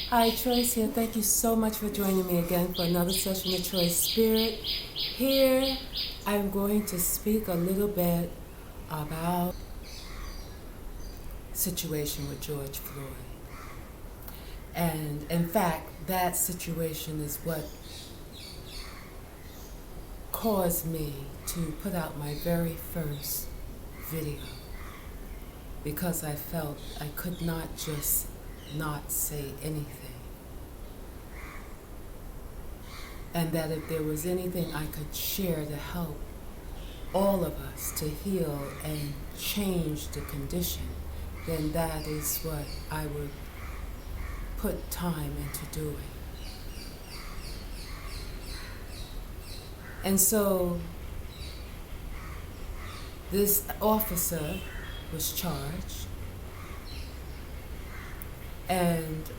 Hi, Choice here. Thank you so much for joining me again for another session of Choice Spirit. Here, I'm going to speak a little bit about the situation with George Floyd. And in fact, that situation is what caused me to put out my very first video, because I felt I could not just not say anything. And that if there was anything I could share to help all of us to heal and change the condition, then that is what I would put time into doing. And so this officer was charged, and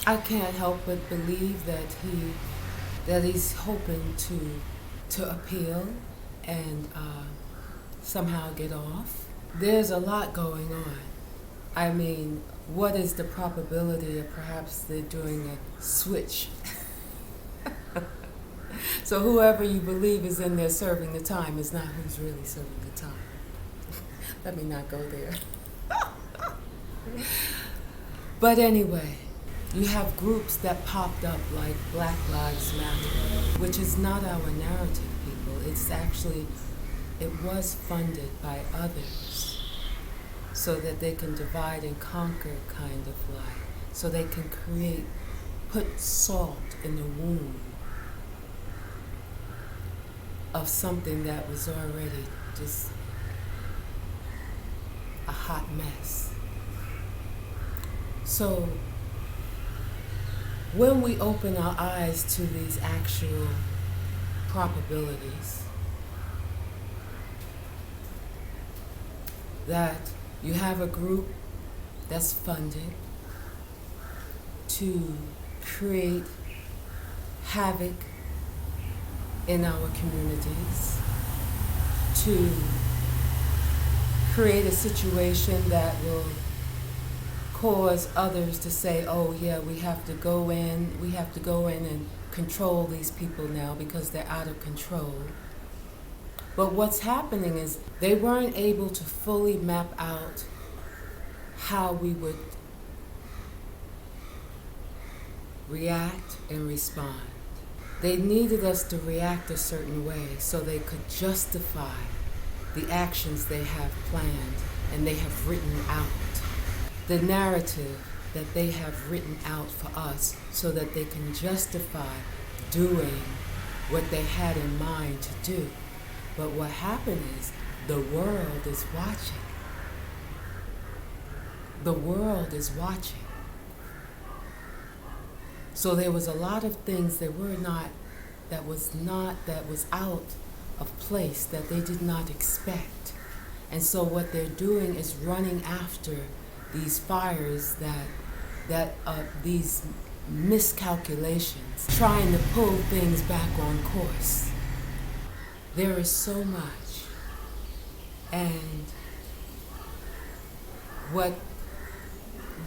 I can't help but believe that he's hoping to appeal and somehow get off. There's a lot going on. I mean, what is the probability of perhaps they're doing a switch? So whoever you believe is in there serving the time is not who's really serving the time. Let me not go there. But anyway, you have groups that popped up like Black Lives Matter, which is not our narrative, people. It's actually, it was funded by others so that they can divide and conquer kind of like, so they can put salt in the wound of something that was already just a hot mess. So when we open our eyes to these actual probabilities, that you have a group that's funded to create havoc in our communities, to create a situation that will cause others to say, oh yeah, we have to go in and control these people now because they're out of control. But what's happening is they weren't able to fully map out how we would react and respond. They needed us to react a certain way so they could justify the actions they have planned and they have written out. The narrative that they have written out for us so that they can justify doing what they had in mind to do. But what happened is the world is watching. The world is watching. So there was a lot of things that was out of place that they did not expect. And so what they're doing is running after these fires these miscalculations, trying to pull things back on course. There is so much. And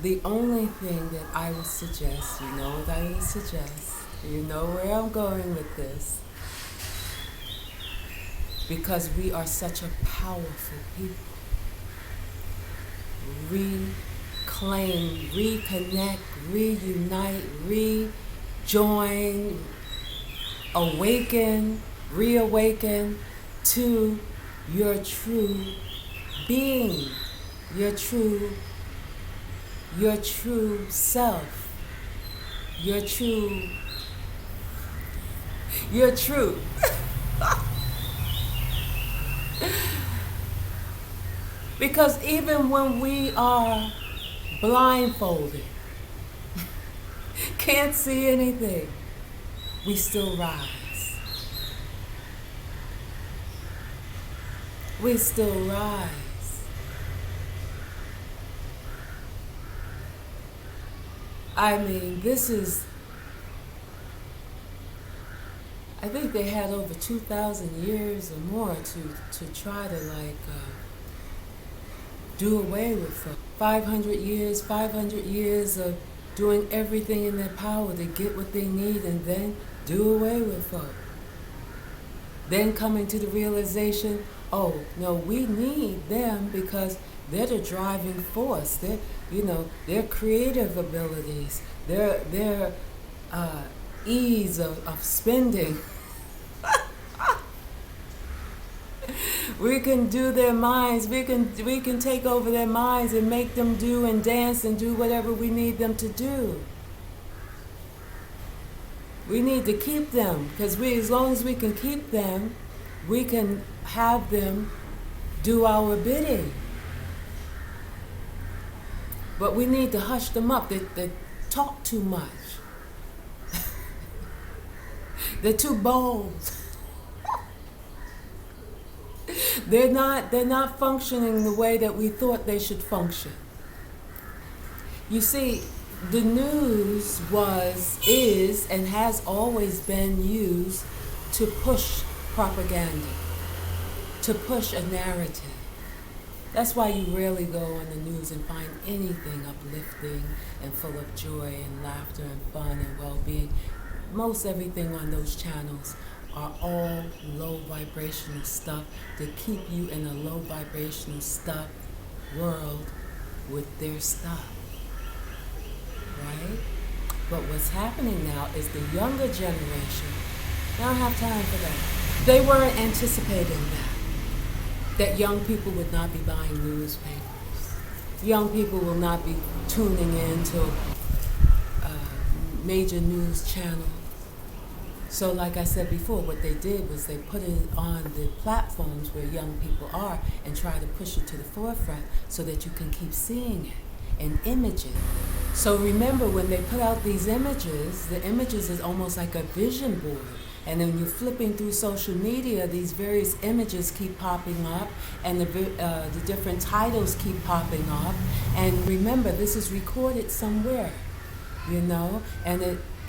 the only thing that I would suggest, you know what I would suggest, you know where I'm going with this, because we are such a powerful people. Reclaim, reconnect, reunite, rejoin, awaken, reawaken to your true being, your true self, your true. Because even when we are blindfolded, can't see anything, we still rise. We still rise. I mean, I think they had over 2,000 years or more to try to do away with folk. 500 years of doing everything in their power to get what they need and then do away with folk. Then coming to the realization, oh, no, we need them because they're the driving force. Their creative abilities, their ease of spending. We can do their minds. We can take over their minds and make them do and dance and do whatever we need them to do. We need to keep them because as long as we can keep them, we can have them do our bidding. But we need to hush them up. They talk too much. They're too bold. They're not functioning the way that we thought they should function. You see, the news is, and has always been used to push propaganda, to push a narrative. That's why you rarely go on the news and find anything uplifting and full of joy and laughter and fun and well-being. Most everything on those channels are all low vibrational stuff to keep you in a low vibrational stuff world with their stuff. Right? But what's happening now is the younger generation, they don't have time for that. They weren't anticipating that young people would not be buying newspapers. Young people will not be tuning in to a major news channel. So like I said before, what they did was they put it on the platforms where young people are and try to push it to the forefront so that you can keep seeing it in images. So remember, when they put out these images, the images is almost like a vision board. And then you're flipping through social media, these various images keep popping up and the different titles keep popping up. And remember, this is recorded somewhere,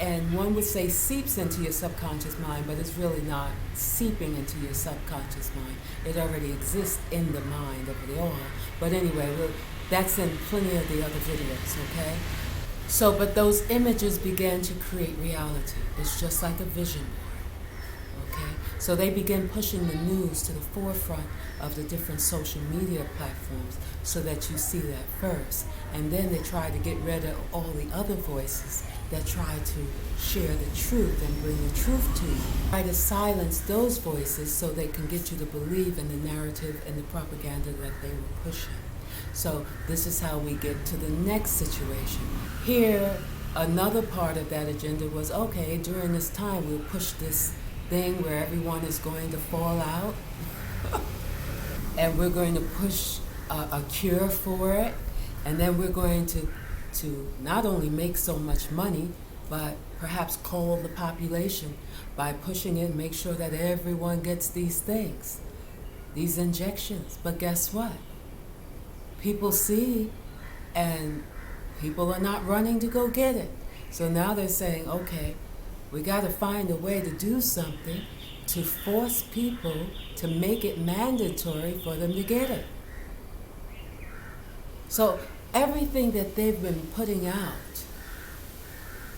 and one would say seeps into your subconscious mind, but it's really not seeping into your subconscious mind. It already exists in the mind of it all. But anyway, that's in plenty of the other videos, okay? So, but those images began to create reality. It's just like a vision board, okay? So they begin pushing the news to the forefront of the different social media platforms so that you see that first. And then they try to get rid of all the other voices that try to share the truth and bring the truth to you. Try to silence those voices so they can get you to believe in the narrative and the propaganda that they were pushing. So this is how we get to the next situation. Here, another part of that agenda was, okay, during this time we'll push this thing where everyone is going to fall out and we're going to push a cure for it, and then we're going to not only make so much money, but perhaps cull the population by pushing it and make sure that everyone gets these things, these injections. But guess what? People see, and people are not running to go get it. So now they're saying, okay, we got to find a way to do something to force people to make it mandatory for them to get it. So everything that they've been putting out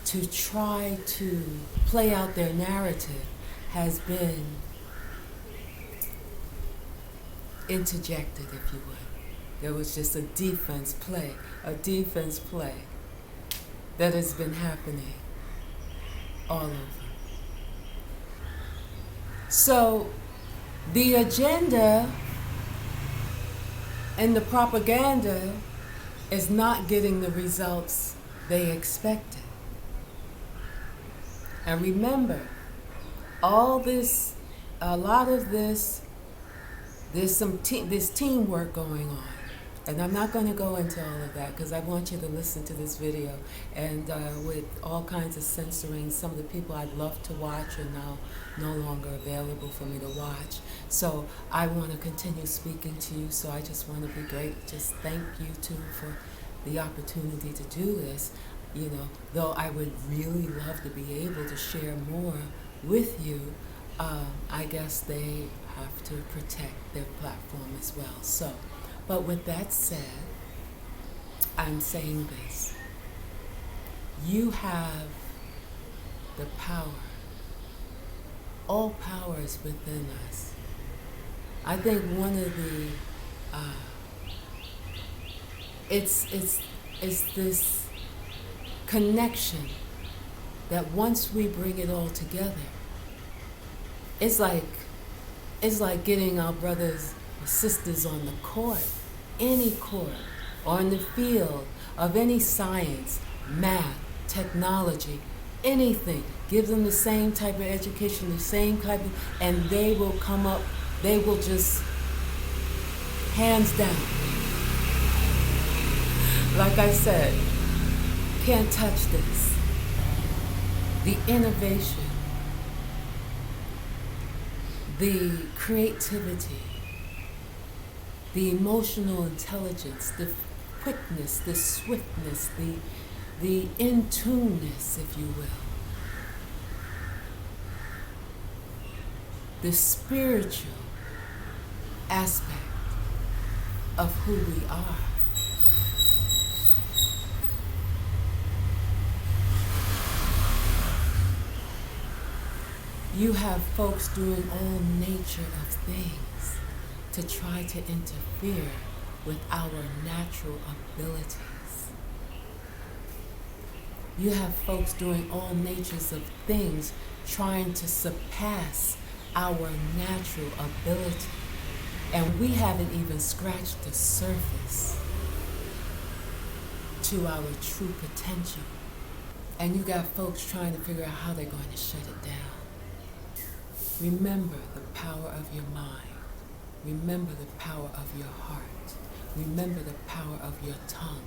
to try to play out their narrative has been interjected, if you would. There was just a defense play that has been happening all over. So the agenda and the propaganda is not getting the results they expected. And remember, a lot of this, there's this teamwork going on. And I'm not going to go into all of that because I want you to listen to this video. And with all kinds of censoring, some of the people I'd love to watch are now no longer available for me to watch. So I want to continue speaking to you. So I just want to be great. Just thank you too for the opportunity to do this. Though I would really love to be able to share more with you, I guess they have to protect their platform as well. So But with that said, I'm saying this. You have the power. All power is within us. I think one of the, it's this connection that once we bring it all together, it's like getting our brothers or sisters on the court, any court, or in the field of any science, math, technology, anything. Give them the same type of education, the same type of, and they will come up, they will just, hands down. Like I said, can't touch this. The innovation, the creativity, the emotional intelligence, the quickness, the swiftness, the in-tuneness, if you will. The spiritual aspect of who we are. You have folks doing all nature of things to try to interfere with our natural abilities. You have folks doing all natures of things trying to surpass our natural ability. And we haven't even scratched the surface to our true potential. And you got folks trying to figure out how they're going to shut it down. Remember the power of your mind. Remember the power of your heart. Remember the power of your tongue.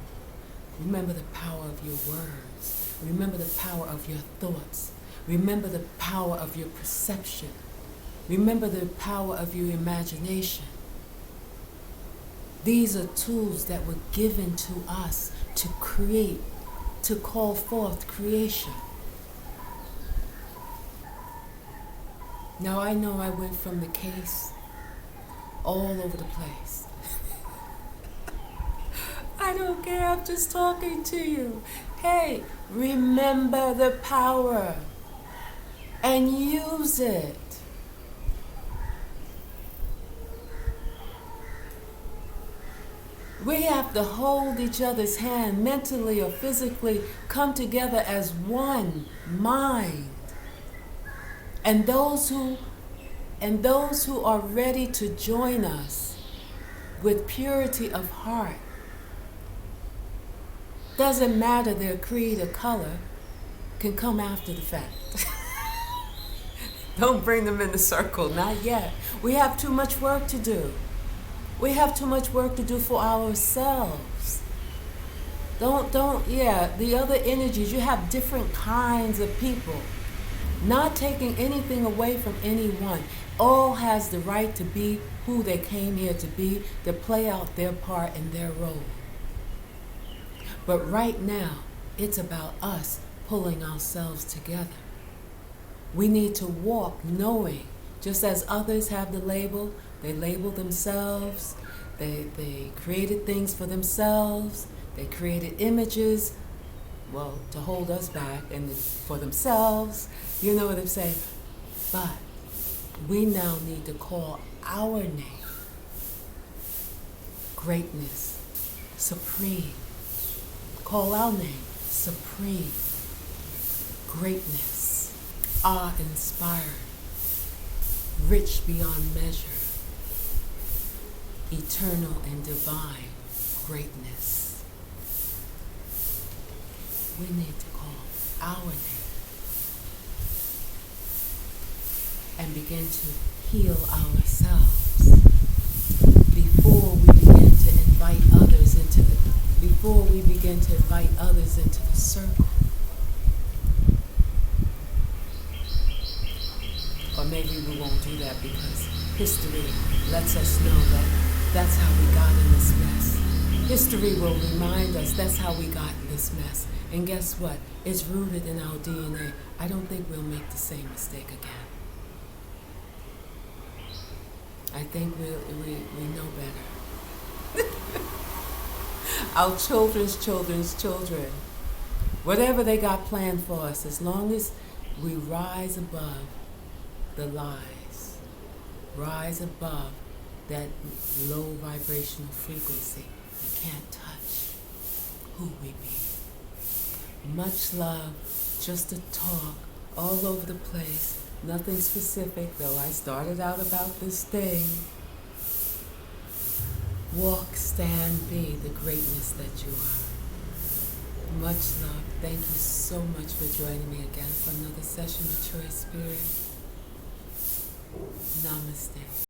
Remember the power of your words. Remember the power of your thoughts. Remember the power of your perception. Remember the power of your imagination. These are tools that were given to us to create, to call forth creation. Now I know I went from the case all over the place. I don't care, I'm just talking to you. Hey, remember the power and use it. We have to hold each other's hand mentally or physically, come together as one mind. And those who are ready to join us with purity of heart, doesn't matter their creed or color, can come after the fact. Don't bring them in the circle, not yet. We have too much work to do. We have too much work to do for ourselves. The other energies, you have different kinds of people. Not taking anything away from anyone. All has the right to be who they came here to be, to play out their part in their role. But right now, it's about us pulling ourselves together. We need to walk knowing, just as others have the label, they label themselves, they created things for themselves, they created images, well, to hold us back and for themselves, you know what I'm saying? But we now need to call our name. Greatness, supreme. Call our name, supreme. Greatness, awe-inspired, rich beyond measure, eternal and divine greatness. We need to call our name and begin to heal ourselves before we begin to invite others into the circle. Or maybe we won't do that because history lets us know that that's how we got in this mess. History will remind us that's how we got in this mess. And guess what? It's rooted in our DNA. I don't think we'll make the same mistake again. I think we know better. Our children's children's children. Whatever they got planned for us, as long as we rise above the lies, rise above that low vibrational frequency, we can't touch who we be. Much love, just a talk, all over the place, nothing specific, though I started out about this thing. Walk, stand, be the greatness that you are. Much love. Thank you so much for joining me again for another session of Choice Spirit. Namaste.